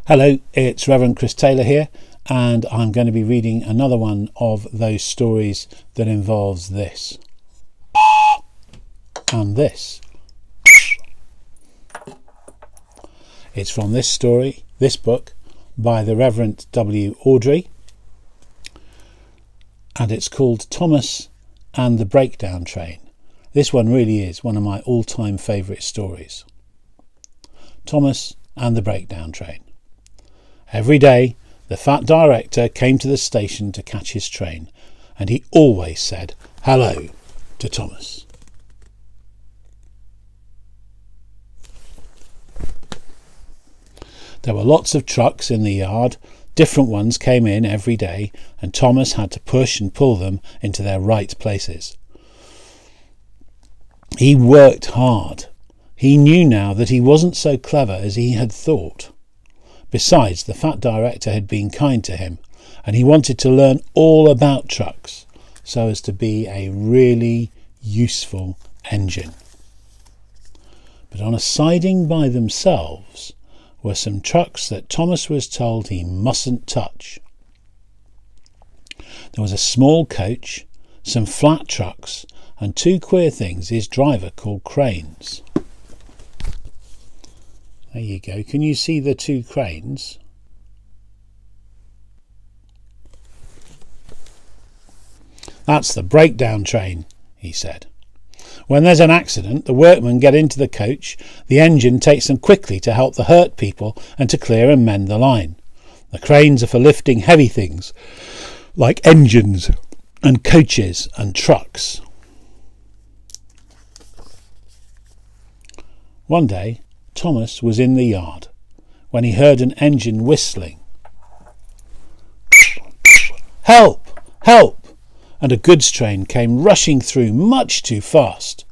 Hello, it's Reverend Chris Taylor here, and I'm going to be reading another one of those stories that involves this and this. It's from this book by the Revd W Awdry, and it's called Thomas and the Breakdown Train. This one really is one of my all-time favourite stories. Thomas and the Breakdown Train. Every day, the fat director came to the station to catch his train, and he always said hello to Thomas. There were lots of trucks in the yard. Different ones came in every day, and Thomas had to push and pull them into their right places. He worked hard. He knew now that he wasn't so clever as he had thought. Besides, the fat director had been kind to him, and he wanted to learn all about trucks so as to be a really useful engine. But on a siding by themselves were some trucks that Thomas was told he mustn't touch. There was a small coach, some flat trucks, and two queer things his driver called cranes. There you go. Can you see the two cranes? That's the breakdown train, he said. When there's an accident, the workmen get into the coach. The engine takes them quickly to help the hurt people and to clear and mend the line. The cranes are for lifting heavy things like engines and coaches and trucks. One day, Thomas was in the yard when he heard an engine whistling. Help! Help! And a goods train came rushing through much too fast.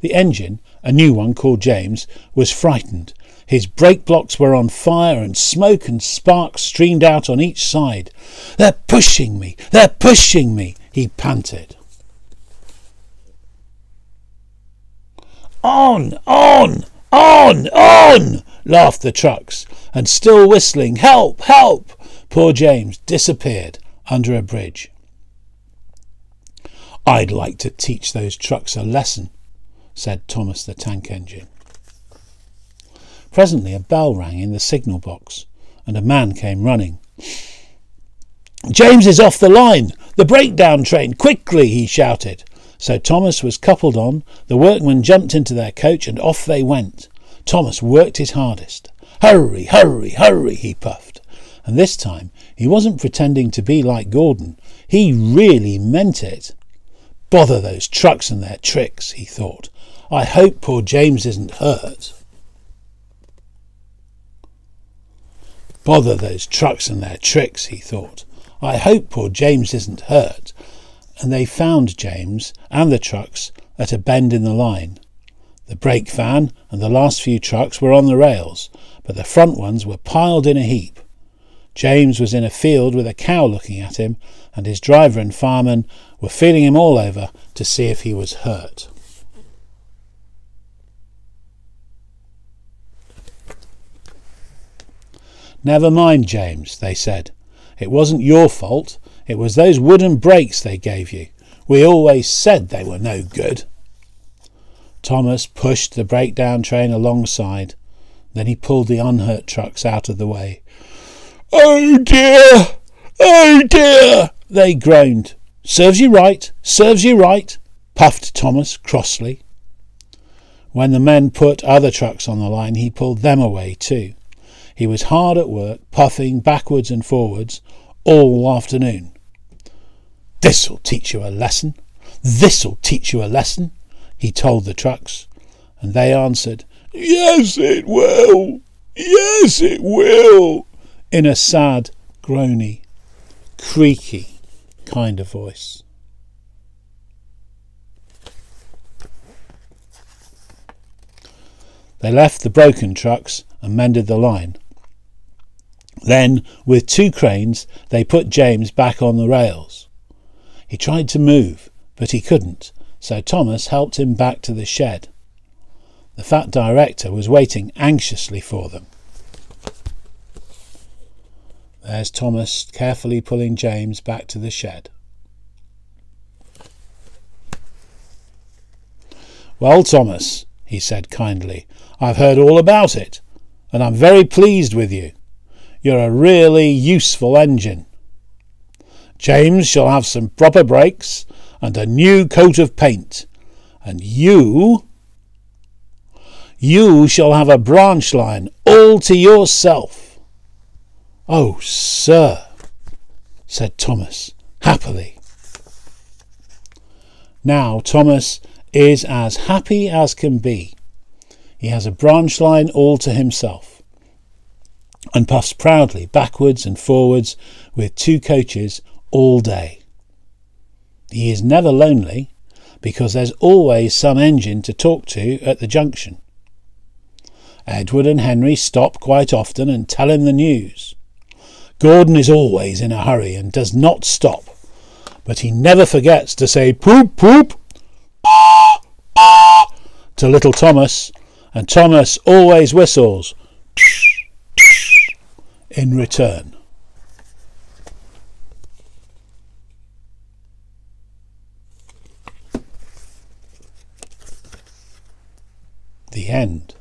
The engine, a new one called James, was frightened. His brake blocks were on fire and smoke and sparks streamed out on each side. "They're pushing me! They're pushing me!" he panted. "On! On! On! On!" laughed the trucks, and still whistling, "Help! Help!" poor James disappeared under a bridge. "I'd like to teach those trucks a lesson," said Thomas the tank engine. Presently a bell rang in the signal box, and a man came running. "James is off the line! The breakdown train! Quickly!" he shouted. So Thomas was coupled on, the workmen jumped into their coach, and off they went. Thomas worked his hardest. "Hurry, hurry, hurry," he puffed. And this time he wasn't pretending to be like Gordon. He really meant it. "Bother those trucks and their tricks," he thought. "I hope poor James isn't hurt." "Bother those trucks and their tricks," he thought. "I hope poor James isn't hurt." And they found James and the trucks at a bend in the line. The brake van and the last few trucks were on the rails, but the front ones were piled in a heap. James was in a field with a cow looking at him, and his driver and fireman were feeling him all over to see if he was hurt. "Never mind, James," they said. "It wasn't your fault. It was those wooden brakes they gave you. We always said they were no good." Thomas pushed the breakdown train alongside. Then he pulled the unhurt trucks out of the way. "Oh dear! Oh dear!" they groaned. "Serves you right, serves you right," puffed Thomas crossly. When the men put other trucks on the line, he pulled them away too. He was hard at work, puffing backwards and forwards all afternoon. "This'll teach you a lesson. This'll teach you a lesson," he told the trucks, and they answered, "Yes, it will. Yes, it will," in a sad, groany, creaky kind of voice. They left the broken trucks and mended the line. Then, with two cranes, they put James back on the rails. He tried to move, but he couldn't, so Thomas helped him back to the shed. The fat director was waiting anxiously for them. There's Thomas carefully pulling James back to the shed. "Well, Thomas," he said kindly, "I've heard all about it, and I'm very pleased with you. You're a really useful engine. James shall have some proper brakes and a new coat of paint, and you shall have a branch line all to yourself." "Oh, sir," said Thomas happily. Now Thomas is as happy as can be. He has a branch line all to himself, and puffs proudly backwards and forwards with 2 coaches all day. He is never lonely, because there's always some engine to talk to at the junction. Edward and Henry stop quite often and tell him the news. Gordon is always in a hurry and does not stop, but he never forgets to say poop poop to little Thomas, and Thomas always whistles in return. The end.